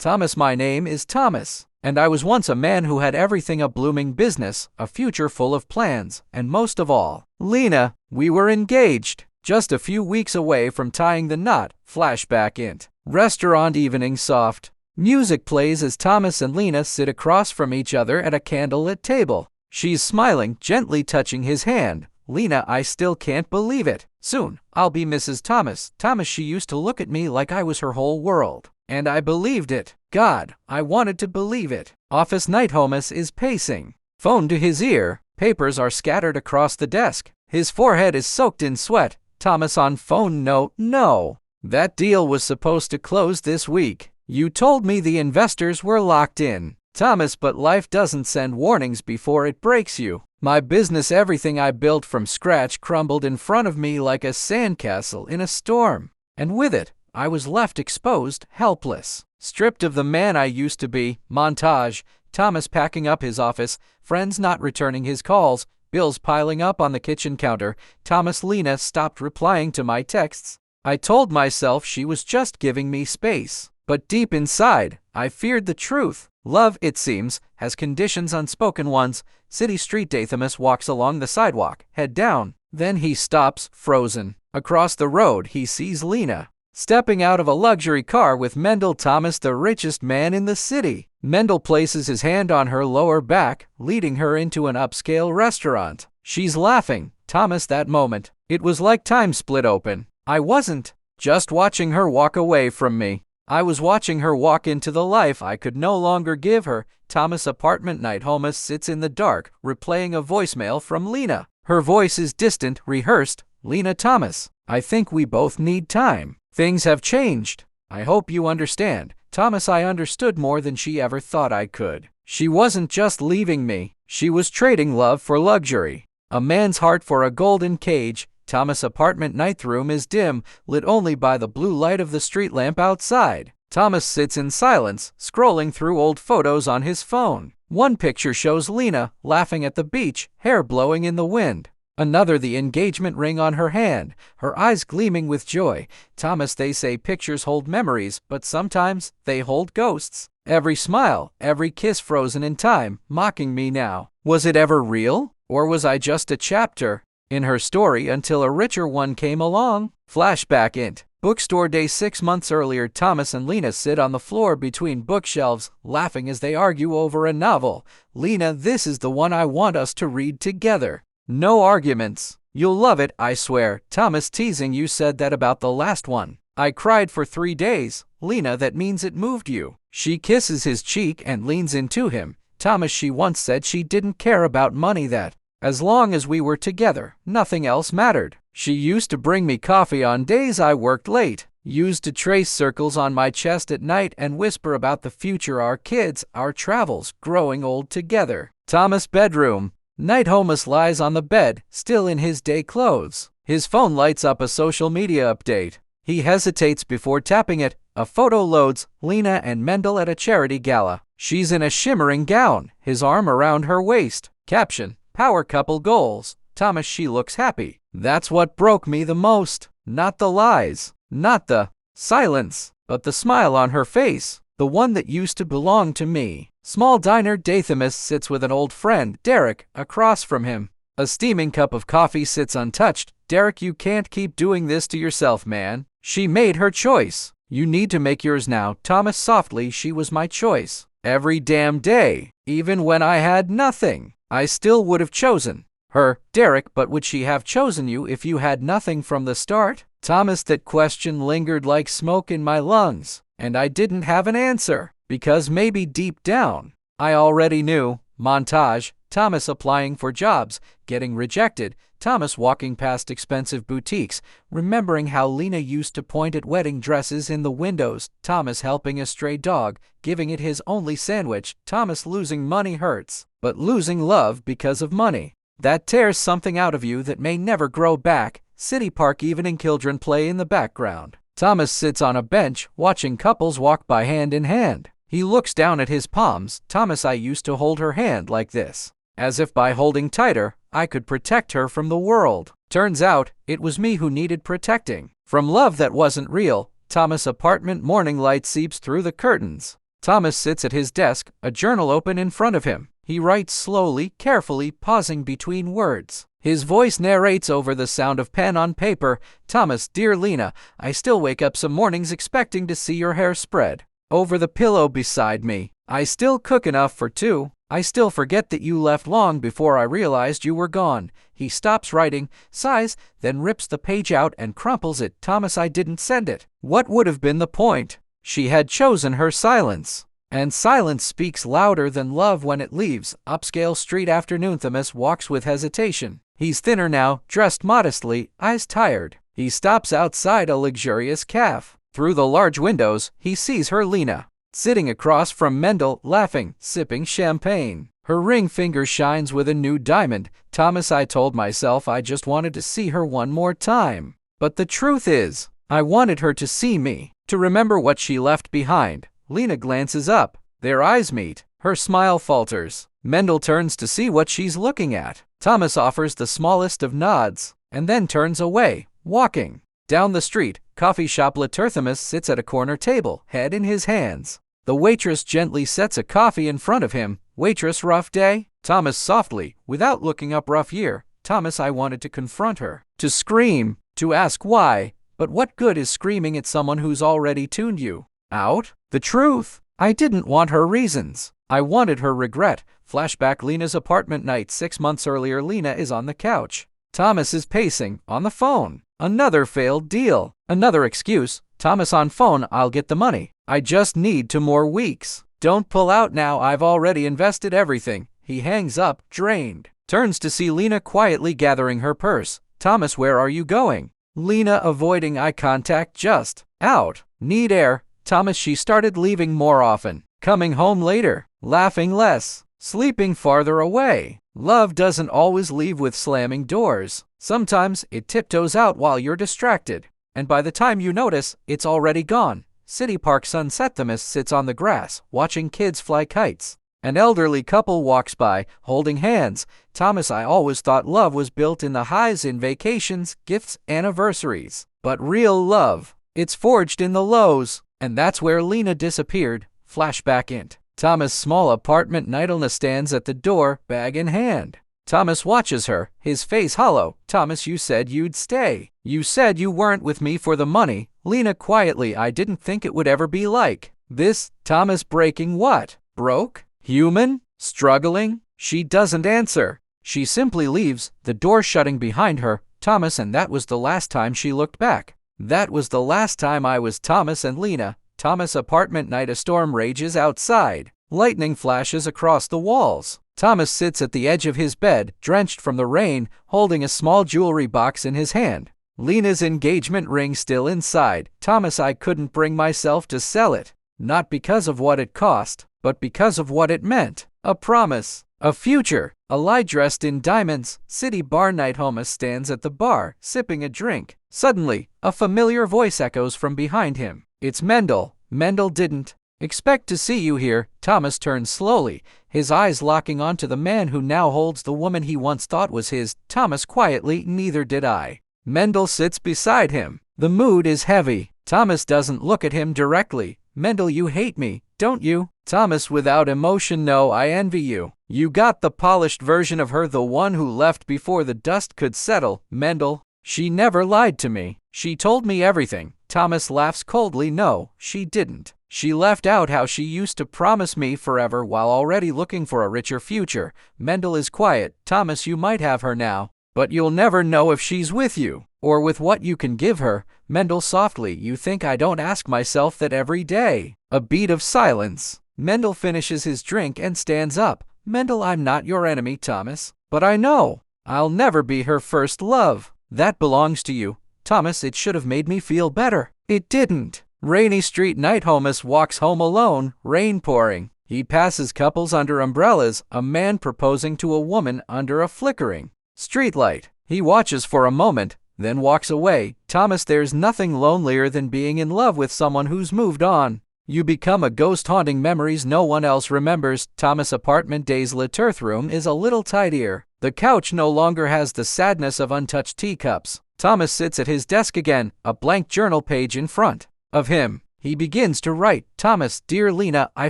Thomas, my name is Thomas, and I was once a man who had everything: a blooming business, a future full of plans, and most of all, Lena. We were engaged, just a few weeks away from tying the knot. Flashback int. Restaurant evening. Soft music plays as Thomas and Lena sit across from each other at a candlelit table. She's smiling, gently touching his hand. Lena, I still can't believe it. Soon, I'll be Mrs. Thomas. Thomas, she used to look at me like I was her whole world. And I believed it. God, I wanted to believe it. Office night. Thomas is pacing, phone to his ear. Papers are scattered across the desk. His forehead is soaked in sweat. Thomas on phone. No. That deal was supposed to close this week. You told me the investors were locked in. Thomas, but life doesn't send warnings before it breaks you. My business, everything I built from scratch, crumbled in front of me like a sandcastle in a storm. And with it, I was left exposed, helpless, stripped of the man I used to be. Montage. Thomas packing up his office, friends not returning his calls, bills piling up on the kitchen counter. Thomas. Lena stopped replying to my texts. I told myself she was just giving me space. But deep inside, I feared the truth. Love, it seems, has conditions, unspoken ones. City street. Thomas walks along the sidewalk, head down. Then he stops, frozen. Across the road, he sees Lena stepping out of a luxury car with Mendel. Thomas, the richest man in the city. Mendel places his hand on her lower back, leading her into an upscale restaurant. She's laughing. Thomas, that moment, it was like time split open. I wasn't just watching her walk away from me. I was watching her walk into the life I could no longer give her. Thomas. Apartment night. Thomas sits in the dark, replaying a voicemail from Lena. Her voice is distant, rehearsed. Lena. Thomas, I think we both need time. Things have changed. I hope you understand. Thomas, I understood more than she ever thought I could. She wasn't just leaving me. She was trading love for luxury. A man's heart for a golden cage. Thomas. Apartment night. Room is dim, lit only by the blue light of the street lamp outside. Thomas sits in silence, scrolling through old photos on his phone. One picture shows Lena laughing at the beach, hair blowing in the wind. Another, the engagement ring on her hand, her eyes gleaming with joy. Thomas, they say pictures hold memories, but sometimes they hold ghosts. Every smile, every kiss frozen in time, mocking me now. Was it ever real? Or was I just a chapter in her story until a richer one came along? Flashback int. Bookstore day. 6 months earlier, Thomas and Lena sit on the floor between bookshelves, laughing as they argue over a novel. Lena, this is the one I want us to read together. No arguments. You'll love it, I swear. Thomas, teasing. You said that about the last one. I cried for 3 days. Lena, that means it moved you. She kisses his cheek and leans into him. Thomas, she once said she didn't care about money, that as long as we were together, nothing else mattered. She used to bring me coffee on days I worked late, used to trace circles on my chest at night and whisper about the future, our kids, our travels, growing old together. Thomas. Bedroom night. Thomas lies on the bed, still in his day clothes. His phone lights up a social media update. He hesitates before tapping it. A photo loads. Lena and Mendel at a charity gala. She's in a shimmering gown, his arm around her waist. Caption: Power couple goals. Thomas, she looks happy. That's what broke me the most. Not the lies, not the silence, but the smile on her face, the one that used to belong to me. Small diner. Thomas sits with an old friend, Derek, across from him. A steaming cup of coffee sits untouched. Derek, you can't keep doing this to yourself, man. She made her choice. You need to make yours now. Thomas softly. She was my choice. Every damn day. Even when I had nothing, I still would have chosen her. Derek, but would she have chosen you if you had nothing from the start? Thomas, that question lingered like smoke in my lungs, and I didn't have an answer, because maybe deep down, I already knew. Montage. Thomas applying for jobs, getting rejected. Thomas walking past expensive boutiques, remembering how Lena used to point at wedding dresses in the windows. Thomas helping a stray dog, giving it his only sandwich. Thomas, losing money hurts, but losing love because of money, that tears something out of you that may never grow back. City Park evening. Children play in the background. Thomas sits on a bench, watching couples walk by hand in hand. He looks down at his palms. Thomas, I used to hold her hand like this, as if by holding tighter, I could protect her from the world. Turns out, it was me who needed protecting from love that wasn't real. Thomas. Apartment. Morning light seeps through the curtains. Thomas sits at his desk, a journal open in front of him. He writes slowly, carefully, pausing between words. His voice narrates over the sound of pen on paper. Thomas, dear Lena, I still wake up some mornings expecting to see your hair spread over the pillow beside me. I still cook enough for two. I still forget that you left long before I realized you were gone. He stops writing, sighs, then rips the page out and crumples it. Thomas, I didn't send it. What would have been the point? She had chosen her silence. And silence speaks louder than love when it leaves. Upscale street afternoon. Thomas walks with hesitation. He's thinner now, dressed modestly, eyes tired. He stops outside a luxurious cafe. Through the large windows, he sees her, Lena, sitting across from Mendel, laughing, sipping champagne. Her ring finger shines with a new diamond. Thomas, I told myself I just wanted to see her one more time. But the truth is, I wanted her to see me, to remember what she left behind. Lena glances up. Their eyes meet. Her smile falters. Mendel turns to see what she's looking at. Thomas offers the smallest of nods, and then turns away, walking. Down the street, coffee shop. Thomas sits at a corner table, head in his hands. The waitress gently sets a coffee in front of him. Waitress, rough day? Thomas softly, without looking up. Rough year. Thomas, I wanted to confront her, to scream, to ask why, but what good is screaming at someone who's already tuned you out? The truth, I didn't want her reasons. I wanted her regret. Flashback. Lena's apartment night 6 months earlier. Lena is on the couch. Thomas is pacing, on the phone. Another failed deal. Another excuse. Thomas on phone, I'll get the money. I just need 2 more weeks. Don't pull out now, I've already invested everything. He hangs up, drained. Turns to see Lena quietly gathering her purse. Thomas, where are you going? Lena avoiding eye contact. Just out. Need air. Thomas, she started leaving more often. Coming home later. Laughing less. Sleeping farther away. Love doesn't always leave with slamming doors. Sometimes it tiptoes out while you're distracted. And by the time you notice, it's already gone. City Park sunset. Thomas sits on the grass, watching kids fly kites. An elderly couple walks by, holding hands. Thomas, I always thought love was built in the highs, in vacations, gifts, anniversaries. But real love, it's forged in the lows. And that's where Lena disappeared. Flashback. Int. Thomas' small apartment night. Lena stands at the door, bag in hand. Thomas watches her, his face hollow. Thomas, you said you'd stay. You said you weren't with me for the money. Lena quietly, I didn't think it would ever be like this. Thomas, breaking what? Broke? Human? Struggling? She doesn't answer. She simply leaves, the door shutting behind her. Thomas, and that was the last time she looked back. That was the last time I was Thomas and Lena. Thomas' apartment night. A storm rages outside. Lightning flashes across the walls. Thomas sits at the edge of his bed, drenched from the rain, holding a small jewelry box in his hand. Lena's engagement ring still inside. Thomas, I couldn't bring myself to sell it. Not because of what it cost, but because of what it meant. A promise. A future. A lie dressed in diamonds. City bar night. Thomas stands at the bar, sipping a drink. Suddenly, a familiar voice echoes from behind him. It's Mendel. Mendel, didn't expect to see you here. Thomas turns slowly, his eyes locking onto the man who now holds the woman he once thought was his. Thomas quietly, neither did I. Mendel sits beside him. The mood is heavy. Thomas doesn't look at him directly. Mendel, you hate me, don't you? Thomas without emotion, no, I envy you. You got the polished version of her, the one who left before the dust could settle. Mendel, she never lied to me. She told me everything. Thomas laughs coldly, no, she didn't. She left out how she used to promise me forever while already looking for a richer future. Mendel is quiet. Thomas, you might have her now, but you'll never know if she's with you, or with what you can give her. Mendel softly, you think I don't ask myself that every day? A beat of silence. Mendel finishes his drink and stands up. Mendel, I'm not your enemy, Thomas, but I know I'll never be her first love. That belongs to you. Thomas, it should have made me feel better. It didn't. Rainy street night. Thomas walks home alone, rain pouring. He passes couples under umbrellas, a man proposing to a woman under a flickering streetlight. He watches for a moment, then walks away. Thomas, there's nothing lonelier than being in love with someone who's moved on. You become a ghost haunting memories no one else remembers. Thomas' apartment days. Earth room is a little tidier. The couch no longer has the sadness of untouched teacups. Thomas sits at his desk again, a blank journal page in front of him. He begins to write, Thomas, dear Lena, I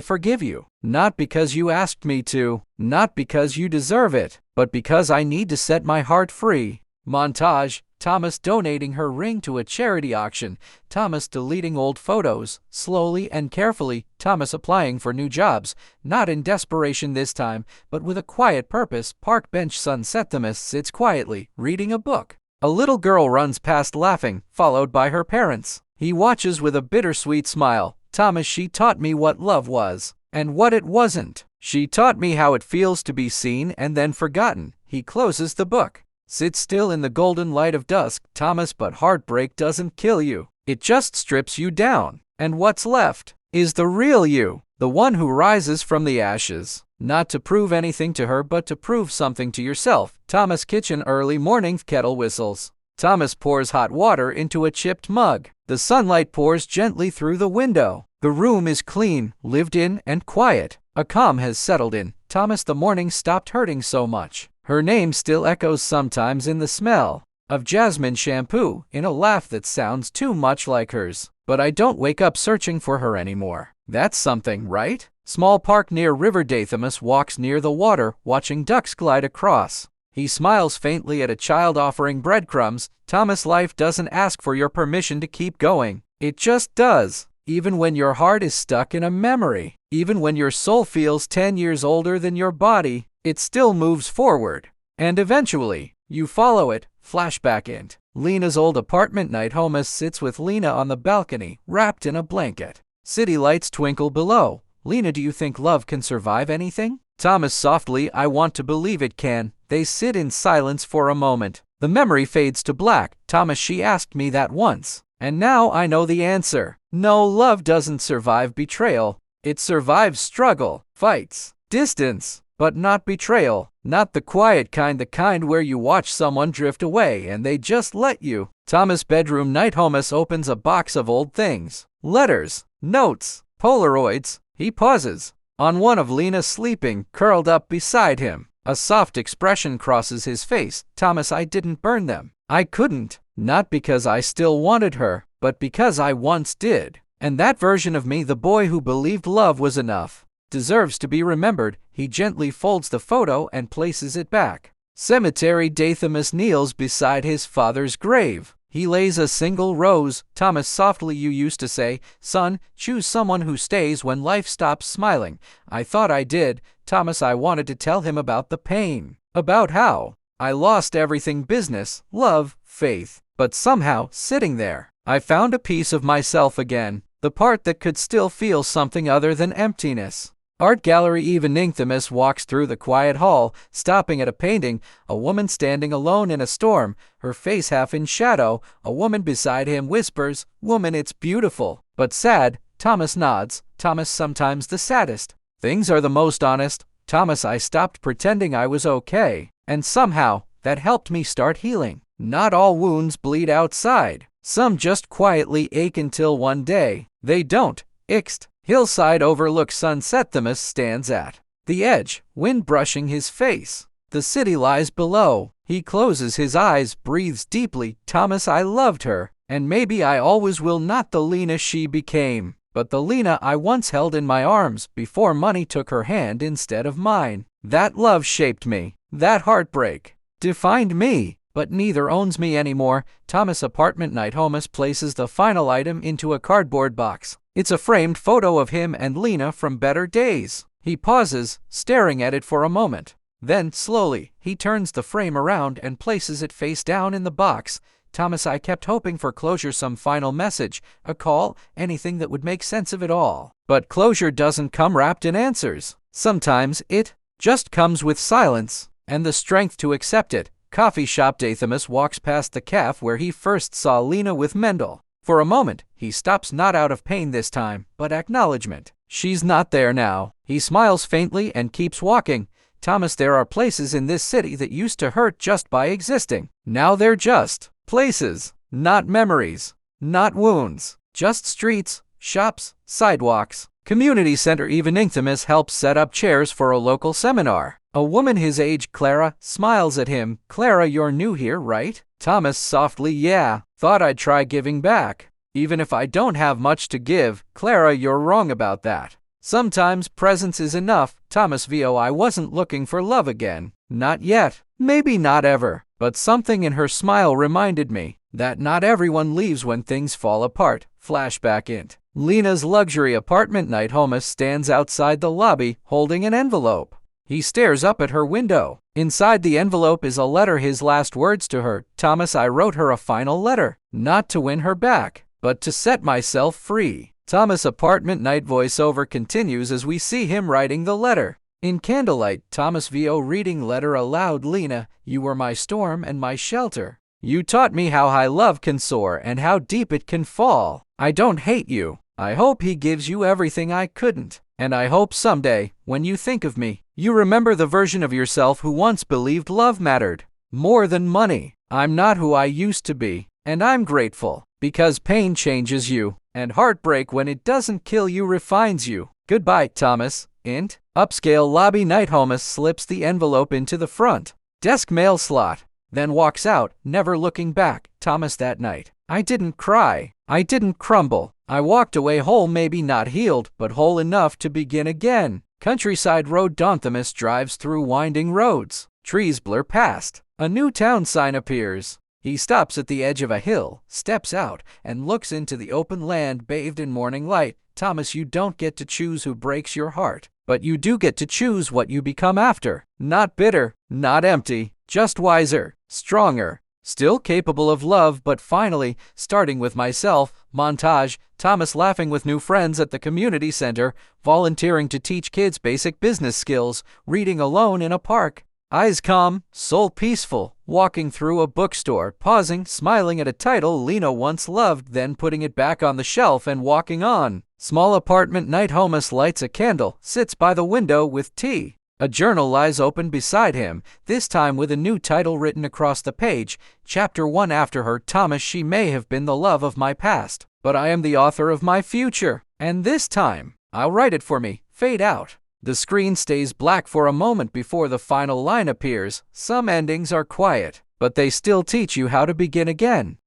forgive you. Not because you asked me to, not because you deserve it, but because I need to set my heart free. Montage, Thomas donating her ring to a charity auction, Thomas deleting old photos, slowly and carefully, Thomas applying for new jobs, not in desperation this time, but with a quiet purpose. Park bench sunset. Thomas sits quietly, reading a book. A little girl runs past laughing, followed by her parents. He watches with a bittersweet smile. Thomas, she taught me what love was, and what it wasn't. She taught me how it feels to be seen and then forgotten. He closes the book. Sit still in the golden light of dusk, Thomas, but heartbreak doesn't kill you. It just strips you down. And what's left is the real you, the one who rises from the ashes. Not to prove anything to her, but to prove something to yourself. Thomas kitchen early morning kettle whistles. Thomas pours hot water into a chipped mug. The sunlight pours gently through the window. The room is clean, lived in, and quiet. A calm has settled in. Thomas, the morning stopped hurting so much. Her name still echoes sometimes in the smell of jasmine shampoo, in a laugh that sounds too much like hers. But I don't wake up searching for her anymore. That's something, right? Small park near River. Thomas walks near the water, watching ducks glide across. He smiles faintly at a child offering breadcrumbs. Thomas, life doesn't ask for your permission to keep going. It just does. Even when your heart is stuck in a memory, even when your soul feels 10 years older than your body, it still moves forward. And eventually, you follow it. Flashback. Int. Lena's old apartment night. Thomas sits with Lena on the balcony, wrapped in a blanket. City lights twinkle below. Lena, do you think love can survive anything? Thomas, softly, I want to believe it can. They sit in silence for a moment. The memory fades to black. Thomas, she asked me that once, and now I know the answer. No, love doesn't survive betrayal. It survives struggle, fights, distance, but not betrayal. Not the quiet kind, the kind where you watch someone drift away and they just let you. Thomas' bedroom night. Thomas opens a box of old things. Letters, notes, Polaroids. He pauses on one of Lena sleeping, curled up beside him. A soft expression crosses his face. Thomas, I didn't burn them. I couldn't. Not because I still wanted her, but because I once did. And that version of me, the boy who believed love was enough, deserves to be remembered. He gently folds the photo and places it back. Cemetery. Thomas kneels beside his father's grave. He lays a single rose. Thomas, softly, you used to say, son, choose someone who stays when life stops smiling. I thought I did. Thomas, I wanted to tell him about the pain, about how I lost everything, business, love, faith. But somehow, sitting there, I found a piece of myself again, the part that could still feel something other than emptiness. Art gallery evening. Thomas walks through the quiet hall, stopping at a painting. A woman standing alone in a storm, her face half in shadow. A woman beside him whispers, woman, it's beautiful, but sad. Thomas nods. Thomas, sometimes the saddest things are the most honest. Thomas, I stopped pretending I was okay, and somehow that helped me start healing. Not all wounds bleed outside. Some just quietly ache until one day they don't. Ixt. Hillside overlooks sunset. Thomas stands at the edge, wind brushing his face. The city lies below. He closes his eyes, breathes deeply. Thomas, I loved her, and maybe I always will. Not the Lena she became, but the Lena I once held in my arms before money took her hand instead of mine. That love shaped me. That heartbreak defined me. But neither owns me anymore. Thomas' apartment night. Thomas places the final item into a cardboard box. It's a framed photo of him and Lena from better days. He pauses, staring at it for a moment. Then, slowly, he turns the frame around and places it face down in the box. Thomas, I kept hoping for closure, some final message, a call, anything that would make sense of it all. But closure doesn't come wrapped in answers. Sometimes it just comes with silence and the strength to accept it. Coffee shop. Thomas walks past the cafe where he first saw Lena with Mendel. For a moment, he stops, not out of pain this time, but acknowledgement. She's not there now. He smiles faintly and keeps walking. Thomas, there are places in this city that used to hurt just by existing. Now they're just places, not memories, not wounds, just streets, shops, sidewalks. Community center evening. Thomas helps set up chairs for a local seminar. A woman his age, Clara, smiles at him. Clara, you're new here, right? Thomas, softly, yeah. Thought I'd try giving back. Even if I don't have much to give, Clara, you're wrong about that. Sometimes presence is enough. Thomas VO. I wasn't looking for love again. Not yet. Maybe not ever. But something in her smile reminded me that not everyone leaves when things fall apart. Flashback int. Lena's luxury apartment night. Thomas stands outside the lobby holding an envelope. He stares up at her window. Inside the envelope is a letter, his last words to her. Thomas, I wrote her a final letter, not to win her back, but to set myself free. Thomas apartment night voiceover continues as we see him writing the letter. In candlelight, Thomas VO reading letter aloud. Lena, you were my storm and my shelter. You taught me how high love can soar and how deep it can fall. I don't hate you. I hope he gives you everything I couldn't. And I hope someday, when you think of me, you remember the version of yourself who once believed love mattered more than money. I'm not who I used to be, and I'm grateful, because pain changes you, and heartbreak, when it doesn't kill you, refines you. Goodbye, Thomas. Int. Upscale lobby night. Thomas slips the envelope into the front desk mail slot, then walks out, never looking back. Thomas, that night, I didn't cry. I didn't crumble. I walked away whole, maybe not healed, but whole enough to begin again. Countryside road. Thomas drives through winding roads. Trees blur past. A new town sign appears. He stops at the edge of a hill, steps out, and looks into the open land bathed in morning light. Thomas, you don't get to choose who breaks your heart, but you do get to choose what you become after. Not bitter, not empty, just wiser, stronger, still capable of love, but finally starting with myself. Montage. Thomas laughing with new friends at the community center, volunteering to teach kids basic business skills, reading alone in a park. Eyes calm, soul peaceful, walking through a bookstore, pausing, smiling at a title Lena once loved, then putting it back on the shelf and walking on. Small apartment night. Thomas lights a candle, sits by the window with tea. A journal lies open beside him, this time with a new title written across the page. Chapter 1. After her. Thomas, she may have been the love of my past, but I am the author of my future. And this time, I'll write it for me. Fade out. The screen stays black for a moment before the final line appears. Some endings are quiet, but they still teach you how to begin again.